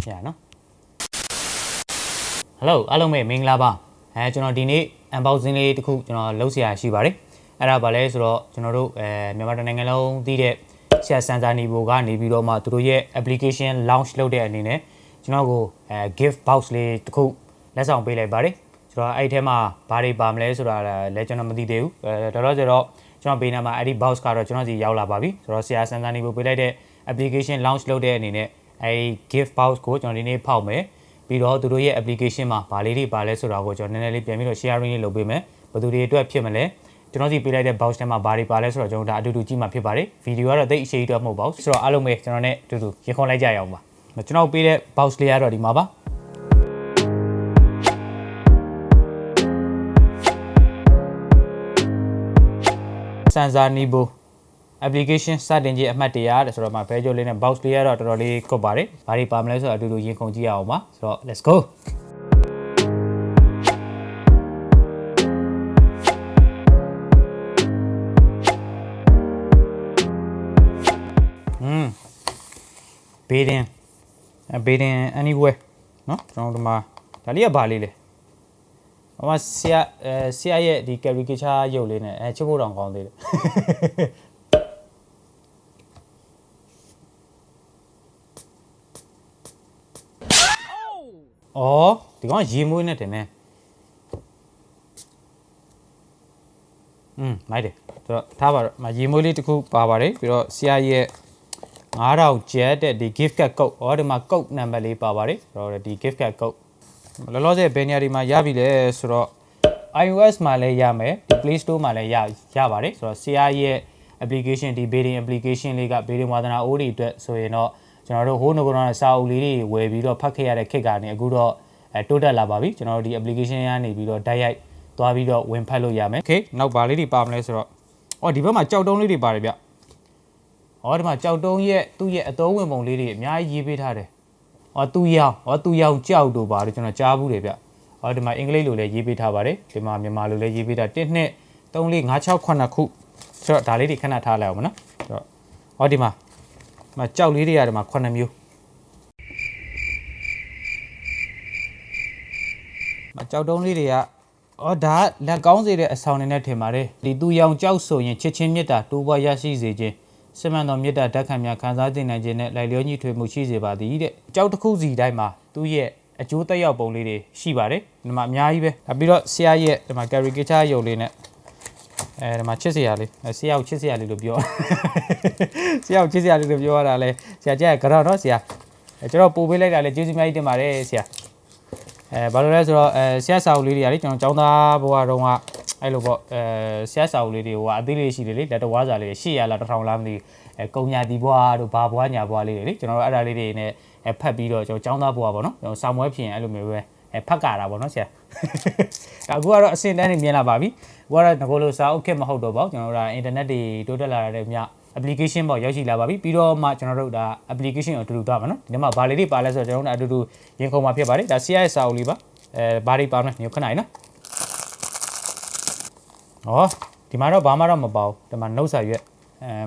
Yeah, no. Hello, hello, me, Ming Laba. Dini, unboxing it to cook, Lucia Shibari. Arabale, Mematanangalo, did it. Santani Bogani, Vidoma, through application launch loaded in it. Gift pouchly to cook. Let's on pay body. So I tell my body bamless or legend of the day. The Roger, John Binama, Adi Bouse Car, Yaula Babi. So Santani will be application launch loaded in it. A gift pouch coach on the Palme. ပြီးတော့သူတို့ရဲ့ application မှာဗာလေးတွေပါလဲဆိုတာကိုကျွန်တော်နည်းနည်းလေးပြန်ပြီးတော့ sharing လေးလုပ်ပေးမယ်ဘယ်သူတွေအတွက်ဖြစ်မလဲကျွန်တော်စီပေးလိုက်တဲ့ box ထဲမှာဗာတွေပါလဲဆိုတော့ကျွန်တော်ဒါအတူတူကြည့်မှဖြစ်ပါတယ်ဗီဒီယိုကတော့သိအရှိကြီးတော့မဟုတ်ပါဘူးဆိုတော့အားလုံးပဲကျွန်တော်နဲ့အတူတူရင်ခုန်လိုက်ကြရအောင်ပါကျွန်တော်ပေးတဲ့ box လေးကတော့ဒီမှာပါစန်စာနီဘိုapplication စတင်ခြင်းအမှတ်တရတဲ့ဆိုတော့မှာ value လေးနဲ့ box လေးရတော့တော်တော်လေးကုတ်ပါတယ်။ဘာတွေပါမလဲဆိုတော့အတူတူရင်ခုန်ကြည့်ရအောင်ပါ။ဆိုတော့ let's go Beating anywhere နော်ကျွန်တော်တို့မှာဒါလေးကဘာလေးလဲဟိုမှာဆရာရဲ့ဒီ caricature ရုပ်လေးနဲ့ချစ်ဖို့တောင်ကောင်းသေးတယ်အော်ဒီကောင်ရေမွေးနဲ့တင်နေမိုက်တယ်ဆိုတော့ထားပါတော့ရေမွေးလေးတစ်ခုပါပါတယ်ပြီးတော့ဆရာရဲ့9000ကျပ်တဲ့ဒီ gift card code ဟောဒီမှာ code number လေးပါပါတယ်ဆိုတော့ဒီ gift card code လောလောဆယ် Banyar ဒီမှာရပြီလဲဆိုတော့ iOS မှာလည်းရမယ်ဒီ Play Store မှာလည်းရပါတယ်ဆိုတော့ဆရာရဲ့ application ဒီ bidding application လေးက bidding ဝါသနာအိုးတွေအတွက်ဆိုရင်တော့ကျွန်တော်တို့ဟိုးငကုန်းတော့စာအုပ်လေးတွေဝယ်ပြီးတော့ဖတ်ခဲ့ရတဲ့ခက်ကနေအခုတော့တိုးတက်လာပါပြီကျွန်တော်တို့ဒီ application ရနေပြီးတော့တိုက်ရိုက်သွားပြီးတော့ဝင်ဖတ်လို့ရမယ် okay နောက်ပါလေးတွေပါမလဲဆိုတော့အော်ဒီဘက်မှာကြောက်တုံးလေးတွေပါတယ်ဗျဟောဒီမှာကြောက်တုံးရဲ့သူ့ရဲ့အသုံးဝင်ပုံလေးတွေအများကြီးရေးပေးထားတယ်ဟောသူရောင်ကြောက်တို့ပါတယ်ကျွန်တော်ကြားဘူးတယ်ဗျဟောဒီမှာအင်္ဂလိပ်လိုလည်းရေးပေးထားပါတယ်ဒီမှာမြန်မာလိုလည်းရေးပေးထား1 2 3 4 5 6 9ခုဆိုတော့ဒါလေးတွေခဏထားလိုက်အောင်မနော်ဆိုတော့ဟောဒီမှာကြောက်လေးတွေရတယ်မှာ9မျိုးကြောက်တုံးလေးတွေကအော်ဒါလက်ကောင်းစေတဲ့အဆောင်နေနဲ့ထင်ပါတယ်ဒီသူရောင်ကြောက်ဆိုရင်ချစ်ချင်းမြတ်တာတိုးပွားရရှိစေခြင်းစစ်မှန်သောမြတ်တာဓာတ်ခံများခံစားသိနိုင်ခြင်းနဲ့လိုက်လျောညီထွေမှုရှိစေပါသည်တဲ့ကြောက်တစ်ခုစီတိုင်းမှာသူ့ရဲ့အကျိုးသက်ရောက်ပုံလေးတွေရှိပါတယ်ဒီမှာအများကြီးပဲပြီးတော့ဆရာရဲ့ဒီမှာ caricature ရုပ်လေးနဲ့ဒီမှာချစ်စရာလေးဆရာကိုချစ်စရာလေးလို့ပြောဆရာကိုချစ်စရာလေးလို့ပြောရတာလဲဆရာကြက်ကတော့နော်ဆရာကျွန်တော်ပို့ပေးလိုက်တာလဲကျေးဇူးအများကြီးတင်ပါတယ်ဆရာဘာလို့လဲဆိုတော့ဆရာစာအုပ်လေးတွေကလေကျွန်တော်ကျောင်းသားဘဝတုန်းကအဲ့လိုပေါ့ဆရာစာအုပ်လေးတွေဟိုအသေးလေးရှိတယ်လေလက်တော်ဝါစာလေး800လား1000လားမသိကုံညာတီဘွားတို့ဘာဘွားညာဘွားလေးတွေလေကျွန်တော်တို့အဲ့ဒါလေးတွေနဲ့ဖတ်ပြီးတော့ကျွန်တော်ကျောင်းသားဘဝပေါ့နော်ကျွန်တော်စာမွဲဖြစ်ရင်အဲ့လိုမျိုးပဲဖတ်ကြတာပေါ့နော်ဆရာအခုကတော့အစင်တန်းနေမြင်လာပါပြီအခုကတော့ငကိုလိုစာအုပ်ခက်မဟုတ်တော့ပါဘူးကျွန်တော်တို့ဒါ internet တွေတိုးတက်လာတဲ့မြ application ပေါ့ရောက်ရှိလာပါပြီပြီးတော့မှကျွန်တော်တို့ဒါ application ကိုအတူတူသွားမှာနော်ဒီမှာဘာလေးတွေပါလဲဆိုတော့ကျွန်တော်တို့အတူတူရင်ခုန်မှာဖြစ်ပါတယ်ဒါ CI စာအုပ်လေးပါဘာတွေပါမလဲညခဏလေးနော်ဟောဒီမှာတော့ဘာမှတော့မပါဘူးဒီမှာ note စာရွက်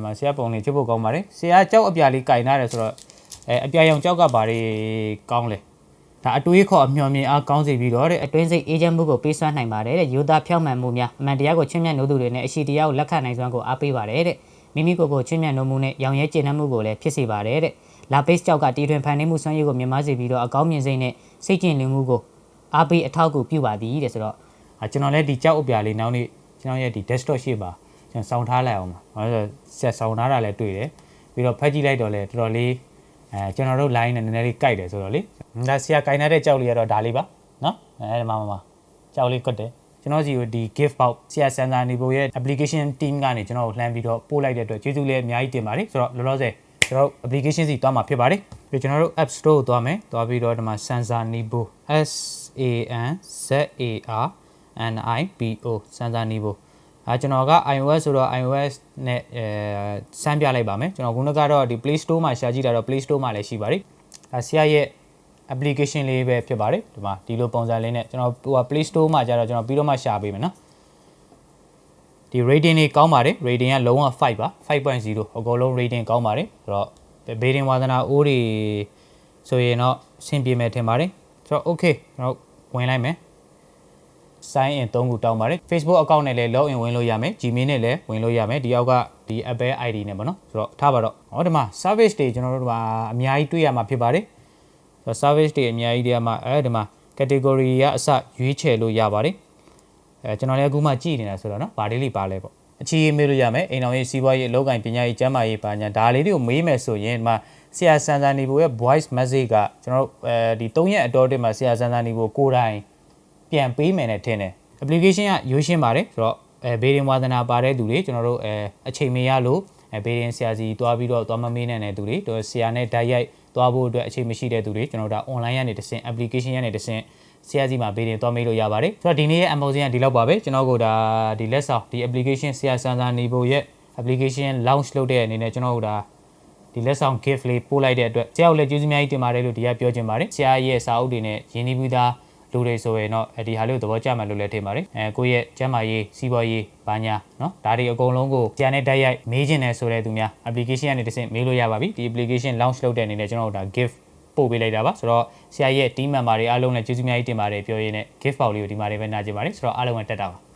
မှာဆရာပုံလေးချစ်ဖို့ကောင်းပါတယ်ဆရာကြောက်အပြာလေးကင်ထားတယ်ဆိုတော့အပြာရောင်ကြောက်ကဘာတွေကောင်းလဲဒါအတွေးခေါ်အမျှော်မြင်အားကောင်းစေပြီးတော့တဲ့အတွင်းစိတ်အေးချမ်းမှုကိုပေးစွမ်းနိုင်ပါတယ်တဲ့ယူသားဖြောင့်မှန်မှုများအမှန်တရားကိုချင့်မြတ်နိုးသူတွေနဲ့အရှိတရားကိုလက်ခံနိုင်စွမ်းကိုအားပေးပါတယ်တဲ့မိမိကိုယ်ချင့်မြတ်နိုးမှုနဲ့ရောင်ရဲကျဉ်နှံ့မှုကိုလည်းဖြစ်စေပါတယ်တဲ့လာပေးကြောက်ကတီထွင်ဖန်တီးမှုစွမ်းရည်ကိုမြင်မစေပြီးတော့အကောင်းမြင်စိတ်နဲ့စိတ်ကျဉ်လင်းမှုကိုအားပေးအထောက်အကူပြုပါသည်တဲ့ဆိုတော့ကျွန်တော်လည်းဒီကြောက်အပြာလေးနောက်နေ့ကျွန်တော်ရဲ့ဒီ desktop ရှိပါကျွန်တော်စောင်းထားလိုက်အောင်ပါဘာလို့ဆက်စောင်းထားတာလည်းတွေ့တယ်ပြီးတော့ဖတ်ကြည့်လိုက်တော့လည်းတော်တော်လေးကျွန်တော်တို့ line နဲ့နည်းနည်းလေးကြိုက်တယ်ဆိုတော့လေဒါဆရာကင်တဲ့ကြောက်လေးကတော့ဒါလေးပါနော်ဒီမှာကြောက်လေးကွတ်တယ်ကျွန်တော်စီကိုဒီ gift box ဆရာစန်စာနေဖို့ရဲ့ application team ကနေကျွန်တော်ကိုလှမ်းပြီးတော့ပို့လိုက်တဲ့အတွက်ကျေးဇူးလည်းအများကြီးတင်ပါတယ်ဆိုတော့လောလောဆယ်ကျွန်တော် application စီသွားမှာဖြစ်ပါတယ်ပြီးကျွန်တော်တို့ app store ကိုသွားမယ်သွားပြီးတော့ဒီမှာ Sansa Nibo SANZARNIBO Sansa Niboကျွန်တော်က iOS ဆိုတော့ iOS နဲ့စမ်းပြလိုက်ပါမယ်ကျွန်တော်ခုနကတော့ဒီ Play Store မှာရှာကြည့်တာတော့ Play Store မှာလည်းရှိပါတယ်ဆရာရဲ့ application လေးပဲဖြစ်ပါတယ်ဒီမှာဒီလိုပုံစံလေးနဲ့ကျွန်တော်ဟို Play Store မှာကျတော့ကျွန်တော်ပြီးတော့မှရှာပေးမယ်နော်ဒီ rating တွေကောင်းပါတယ် rating ကလုံးဝ5ပါ 5.0 အကုန်လုံး rating ကောင်းပါတယ်ဆိုတော့ bidding ဝါသနာအိုးတွေဆိုရင်တော့ ဆင်ပြေမယ်ထင်ပါတယ်ဆိုတော့ okay ကျွန်တော်ဝင်လိုက်မယ် sign in 3ခုတောင်းပါတယ် Facebook account နဲ့လည်း log in ဝင်လို့ရမယ် Gmail နဲ့လည်းဝင်လို့ရမယ်ဒီအောက်ကဒီ Apple ID နဲ့ပေါ့နော်ဆိုတော့ထားပါတော့ဟောဒီမှာ service တွေကျွန်တော်တို့ကအများကြီးတွေ့ရမှာဖြစ်ပါတယ်ဆိုတော့ service တွေအများကြီးတွေကမှဒီမှာ category ရအစရွေးချယ်လို့ရပါတယ်ကျွန်တော်လည်းအခုမှကြည့်နေတာဆိုတော့နော်ဗာလေးလေးပါလဲပေါ့အချီးမေးလို့ရမယ်အိမ်တော်ရေးစီးပွားရေးအလုပ်ကိုင်ပညာရေးကျန်းမာရေးပါညာဒါလေးတွေကိုမေးမယ်ဆိုရင်ဒီမှာဆရာစံစံနေဖို့ရဲ့ voice message ကကျွန်တော်တို့ဒီ3ရက်အတော်တစ်မှာဆရာစံစံနေဖို့ကိုယ်တိုင်ပြန်ပေးမယ်နဲ့ထင်တယ် application ကရိုးရှင်းပါတယ်ဆိုတော့ဘေးရင်ဝါသနာပါတဲ့သူတွေကျွန်တော်တို့အချိန်မရလို့ဘေးရင်ဆရာစီတွားပြီးတော့သွားမမေးနိုင်တဲ့သူတွေတော့ဆရာနဲ့ဓာတ်ရိုက်သွားဖို့အတွက်အချိန်မရှိတဲ့သူတွေကျွန်တော်တို့ဒါ online ကနေတစ်ဆင့် application ကနေတစ်ဆင့်ဆရာစီမှာဘေးရင်သွားမေးလို့ရပါတယ်ဆိုတော့ဒီနေ့ရဲ့ unboxing ကဒီလောက်ပါပဲကျွန်တော်တို့ဒါဒီလက်ဆောင်ဒီ application ဆရာစံစံနေဖို့ရဲ့ application launch လုပ်တဲ့အနေနဲ့ကျွန်တော်တို့ဒါဒီလက်ဆောင် gift လေးပို့လိုက်တဲ့အတွက်ဆရာကိုလည်းကျေးဇူးအများကြီးတင်ပါတယ်လို့ဒီကပြောချင်ပါတယ်ဆရာရဲ့စာအုပ်တွေနဲ့ရင်းနှီးပြီးသားလူတွေဆိုရင်တော့ဒီဟာလေးကိုသဘောကျမှလို့လည်းထင်ပါတယ်ကိုယ့်ရဲ့ကျန်းမာရေးစီးပွားရေးဘာညာเนาะဒါတွေအကုန်လုံးကိုဆရာနဲ့တိုက်ရိုက်မေးချင်တယ်ဆိုတဲ့သူများ application ကနေတစ်ဆင့်မေးလို့ရပါပြီဒီ application launch လုပ်တဲ့အနေနဲ့ကျွန်တော်တို့ဒါ gift ပို့ပေးလိုက်တာပါဆိုတော့ဆရာရဲ့ team member တွေအားလုံးလည်းကျေးဇူးအများကြီးတင်ပါတယ်ပြောရင်းနဲ့ gift box လေးကိုဒီမှာတွေပဲနားကြပါတယ်ဆိုတော့အားလုံးကတက်တာပါ